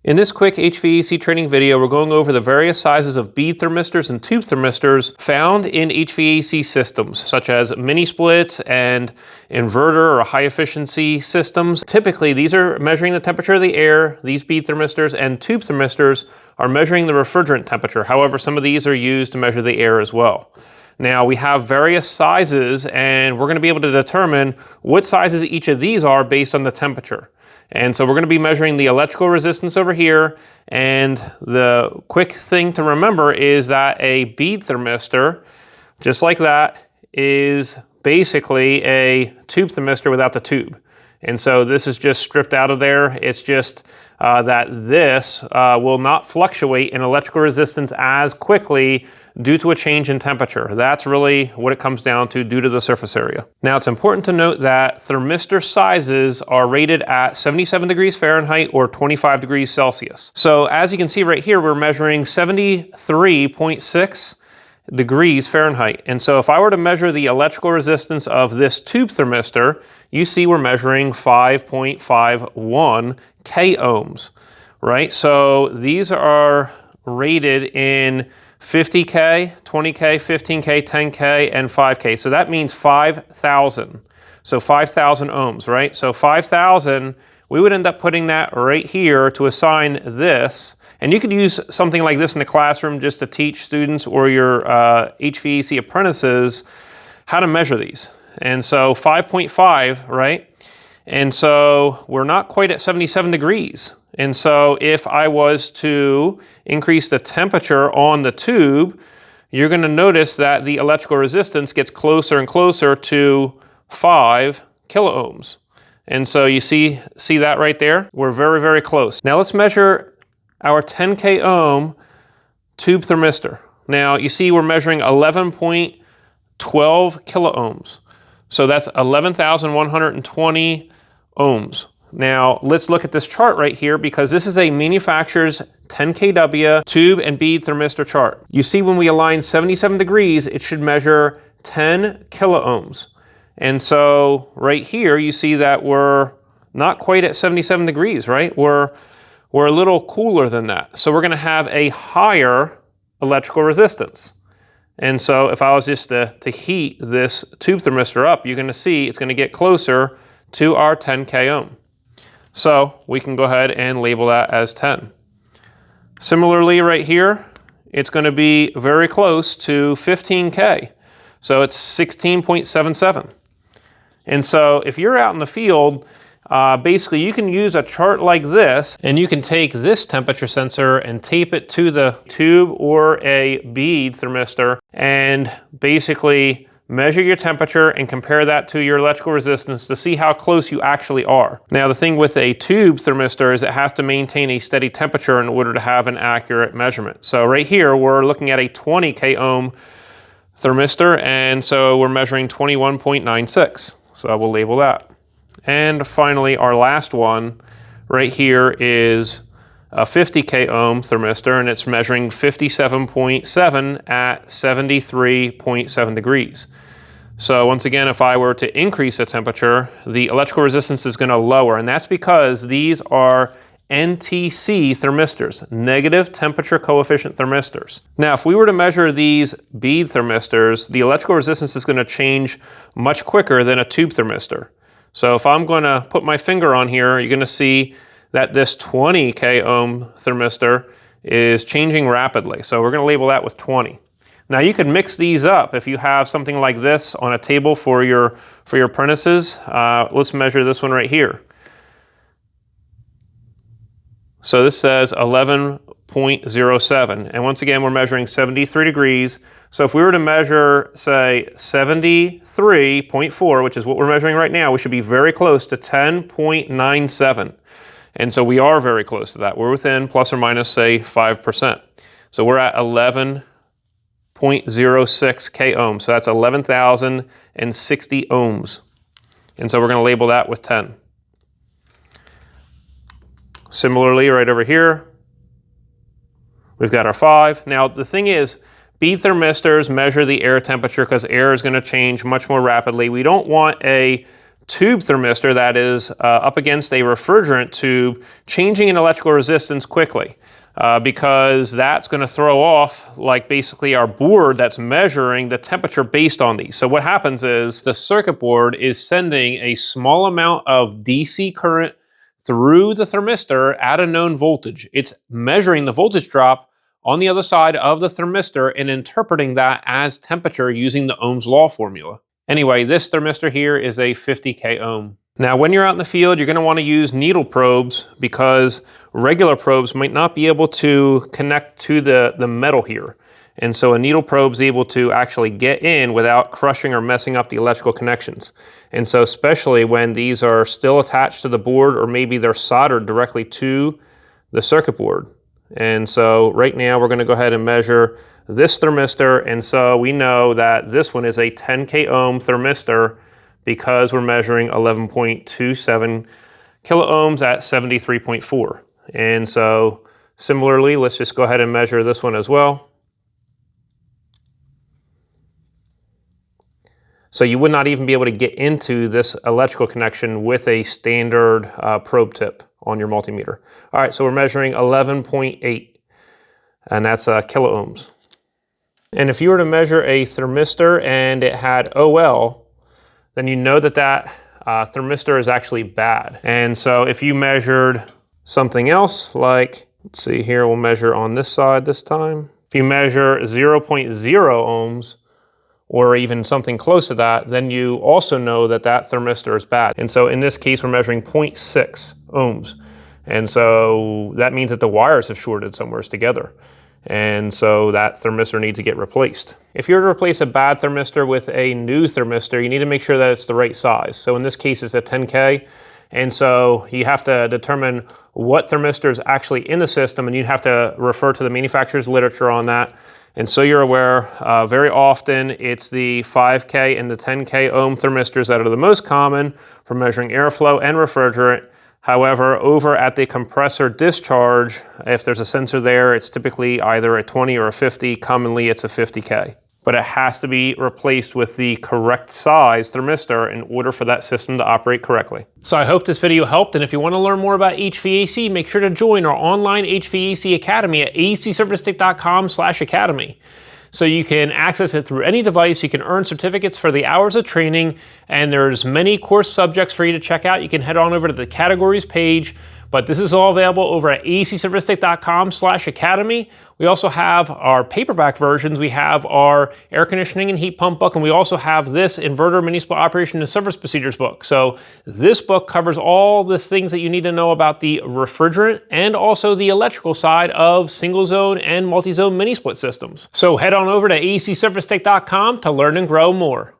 In this quick HVAC training video, we're going over the various sizes of bead thermistors and tube thermistors found in HVAC systems, such as mini splits and inverter or high efficiency systems. Typically, these are measuring the temperature of the air. These bead thermistors and tube thermistors are measuring the refrigerant temperature. However, some of these are used to measure the air as well. Now, we have various sizes, and we're going to be able to determine what sizes each of these are based on the temperature. And so we're going to be measuring the electrical resistance over here, and the quick thing to remember is that a bead thermistor, just like that, is basically a tube thermistor without the tube. And so this is just stripped out of there. It's just that this will not fluctuate in electrical resistance as quickly due to a change in temperature. That's really what it comes down to due to the surface area. Now, it's important to note that thermistor sizes are rated at 77 degrees Fahrenheit or 25 degrees Celsius. So as you can see right here, we're measuring 73.6 degrees Fahrenheit. And so if I were to measure the electrical resistance of this tube thermistor, you see we're measuring 5.51 K ohms, right? So these are rated in 50K, 20K, 15K, 10K, and 5K. So that means 5,000. So 5,000 ohms, right? So 5,000, we would end up putting that right here to assign this. And you could use something like this in the classroom just to teach students or your HVAC apprentices how to measure these. And so 5.5, right? And so we're not quite at 77 degrees. And so if I was to increase the temperature on the tube, you're going to notice that the electrical resistance gets closer and closer to 5 kiloohms. And so you see that right there? We're very, very close. Now let's measure our 10K ohm tube thermistor. Now you see we're measuring 11.12 kiloohms. So that's 11,120 ohms. Now let's look at this chart right here because this is a manufacturer's 10 kW tube and bead thermistor chart. You see when we align 77 degrees, it should measure 10 kiloohms. And so right here, you see that we're not quite at 77 degrees, right? We're a little cooler than that. So we're gonna have a higher electrical resistance. And so if I was just to heat this tube thermistor up, you're gonna see it's gonna get closer to our 10K ohm. So we can go ahead and label that as 10. Similarly right here, it's going to be very close to 15K. So it's 16.77. And so if you're out in the field, basically you can use a chart like this and you can take this temperature sensor and tape it to the tube or a bead thermistor and basically measure your temperature and compare that to your electrical resistance to see how close you actually are. Now, the thing with a tube thermistor is it has to maintain a steady temperature in order to have an accurate measurement. So right here, we're looking at a 20K ohm thermistor, and so we're measuring 21.96. So we'll label that. And finally, our last one right here is a 50K ohm thermistor, and it's measuring 57.7 at 73.7 degrees. So once again, if I were to increase the temperature, the electrical resistance is going to lower, and that's because these are NTC thermistors, negative temperature coefficient thermistors. Now, if we were to measure these bead thermistors, the electrical resistance is going to change much quicker than a tube thermistor. So if I'm going to put my finger on here, you're going to see that this 20K ohm thermistor is changing rapidly. So we're going to label that with 20. Now you could mix these up if you have something like this on a table for your apprentices. Let's measure this one right here. So this says 11.07. And once again, we're measuring 73 degrees. So if we were to measure, say, 73.4, which is what we're measuring right now, we should be very close to 10.97. And so we are very close to that. We're within plus or minus, say, 5%. So we're at 11.06 K ohms. So that's 11,060 ohms. And so we're going to label that with 10. Similarly, right over here, we've got our 5. Now, the thing is, bead thermistors measure the air temperature because air is going to change much more rapidly. We don't want a tube thermistor that is up against a refrigerant tube, changing an electrical resistance quickly. Because that's going to throw off like basically our board that's measuring the temperature based on these. So what happens is the circuit board is sending a small amount of DC current through the thermistor at a known voltage. It's measuring the voltage drop on the other side of the thermistor and interpreting that as temperature using the Ohm's law formula. Anyway, this thermistor here is a 50K ohm. Now, when you're out in the field, you're going to want to use needle probes because regular probes might not be able to connect to the metal here. And so a needle probe is able to actually get in without crushing or messing up the electrical connections. And so especially when these are still attached to the board or maybe they're soldered directly to the circuit board. And so right now we're going to go ahead and measure this thermistor. And so we know that this one is a 10K ohm thermistor because we're measuring 11.27 kilo ohms at 73.4. And so similarly, let's just go ahead and measure this one as well. So you would not even be able to get into this electrical connection with a standard probe tip on your multimeter. All right, so we're measuring 11.8, and that's kilo ohms. And if you were to measure a thermistor and it had OL, then you know that that thermistor is actually bad. And so if you measured something else, like, let's see here, we'll measure on this side this time. If you measure 0.0 ohms, or even something close to that, then you also know that that thermistor is bad. And so in this case, we're measuring 0.6 ohms. And so that means that the wires have shorted somewhere together. And so that thermistor needs to get replaced. If you were to replace a bad thermistor with a new thermistor, you need to make sure that it's the right size. So in this case, it's a 10K. And so you have to determine what thermistor is actually in the system, and you have to refer to the manufacturer's literature on that. And so you're aware, very often it's the 5K and the 10K ohm thermistors that are the most common for measuring airflow and refrigerant. However, over at the compressor discharge, if there's a sensor there, it's typically either a 20 or a 50. Commonly, it's a 50K. But it has to be replaced with the correct size thermistor in order for that system to operate correctly. So I hope this video helped, and if you want to learn more about HVAC, make sure to join our online HVAC Academy at acservicetech.com/academy. So you can access it through any device. You can earn certificates for the hours of training, and there's many course subjects for you to check out. You can head on over to the categories page, but this is all available over at acservicetech.com/academy. We also have our paperback versions. We have our air conditioning and heat pump book, and we also have this inverter municipal operation and service procedures book. So this book covers all the things that you need to know about the refrigerant and also the electrical side of single zone and multi-zone mini split systems. So head on over to acservicetech.com to learn and grow more.